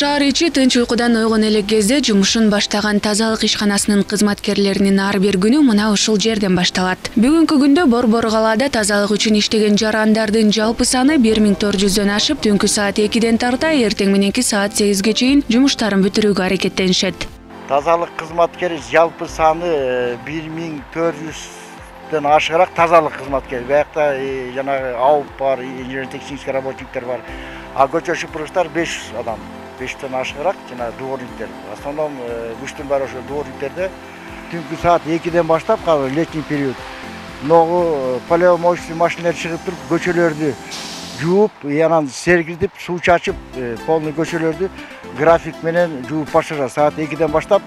Шаар ичи тынч уйкудан ойгон элек кезде жумушун баштаган тазалык ишканасынын кызматкерлеринин ар бир күнү мына ушул жерден башталат. Бүгүнкү күндө Борбор калаада тазалык үчүн иштеген жарандардын жалпы саны 1400дөн ашып, түнкү саат 2ден тарта эртең мененки саат 8ге чейин жумуштарын бүтүрүүгө аракеттенишет. Тазалык кызматкери жалпы саны 1400дөн ашыгыраак тазалык кызматкери. Биякта жанагы АУП бар, инженер-технический работниктер бар. А көчө шыпыргычтар 500 адам. 5тен ашыгыраак жана дворниктер. В основном күчтүн баары ошо дворниктерде. Түнкү саат 2ден баштап калып летний период. Ногу полевомоечный машиналар чыгып туруп көчөлөрдү жууп, анан сергитип, суу чачып, полный көчөлөрдү график менен жууп башташат. Саат 2ден баштап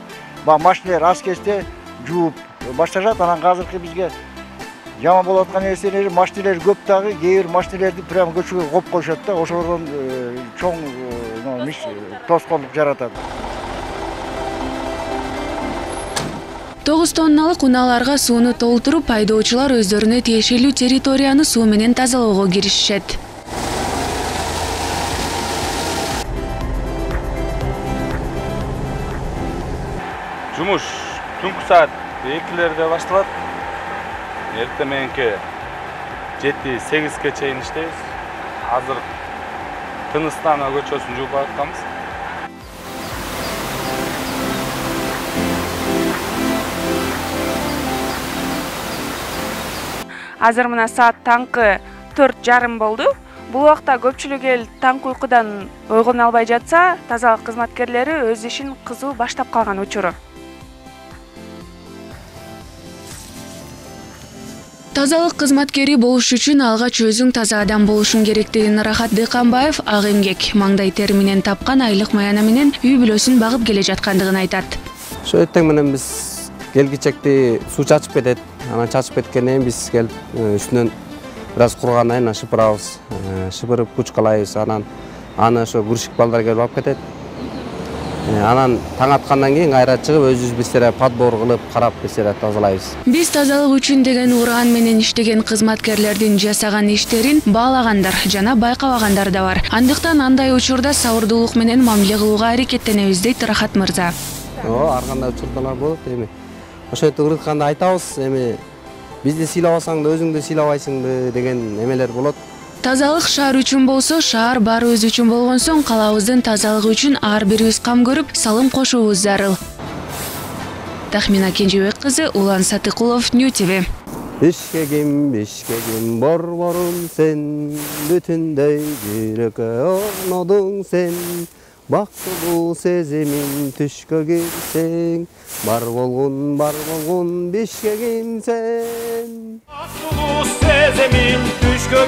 машиналар аз кезде жууп башташат. Анан азыркы бизге жаман болуп аткан нерселер, машиналар көп дагы, кээ бир машиналарды прямо көчөгө коюп коюшат да, ошолордон чоң тоскоолдук жаратат. 9 тонналык унааларга сууну толтуруп, айдоочулар өздөрүнө тиешелүү территорияны суу менен тазалоого киришишет. Жумуш түнкү саат 2лерде башталат. Эртең мененки 7-8ге чейин иштейбиз. Азыр Тыныстана көчөсүн жууп атканбыз. Азыр мына саат таңкы 4:30 болду. Бул убакта көпчүлүк эл таңкы уйкудан ойгоно албай жатса, тазалык кызматкерлери өз ишин кызуу баштап калган учуру. Тазалык кызматкери болуш үчүн алгач өзүң таза адам болушуң керектигин Рахат Дыканбаев ак эмгек, маңдай тери менен тапкан айлык маяна менен үй бүлөсүн багып келе жаткандыгын айтат. Ошо эртең менен биз келгичекти суу чачып кетет. Анан чачып кеткенден кийин биз келип үстүнөн бир аз кургандан кийин шыпырабыз. Шыпырып кучкалайбыз. Анан аны ошо күршик балдар келип алып кетет. Анан таң аткандан кийин кайра чыгып өзүбүз бизлер подбор кылып, карап бизлер тазалайбыз. Биз тазалык үчүн деген уран менен иштеген кызматкерлердин жасаган иштерин баалагандар жана байкабагандар да бар. Андыктан андай учурда сабырдуулук менен мамиле кылууга аракеттенебиз дейт Рахат мырза. Ар кандай учурлар болот эми. Ошентип ырытканда айтабыз, эми бизди сыйлабасаң да өзүңдү сыйлабайсыңбы деген эмелер болот. Тазалык шаар үчүн болсо, шаар баарыбыз үчүн болгон соң, калабыздын тазалыгы үчүн ар бирибиз кам көрүп, салым кошуубуз зарыл. Тахмина Кенжебек кызы, Улан Сатыкулов, New TV. Бишкегим борборум сен, бүтүндөй жүрөккө орнодуң сен. Бактылуу сезимин түшкө кирсең, бар болгон Бишкегим сен. Бактылуу сезимин түшкө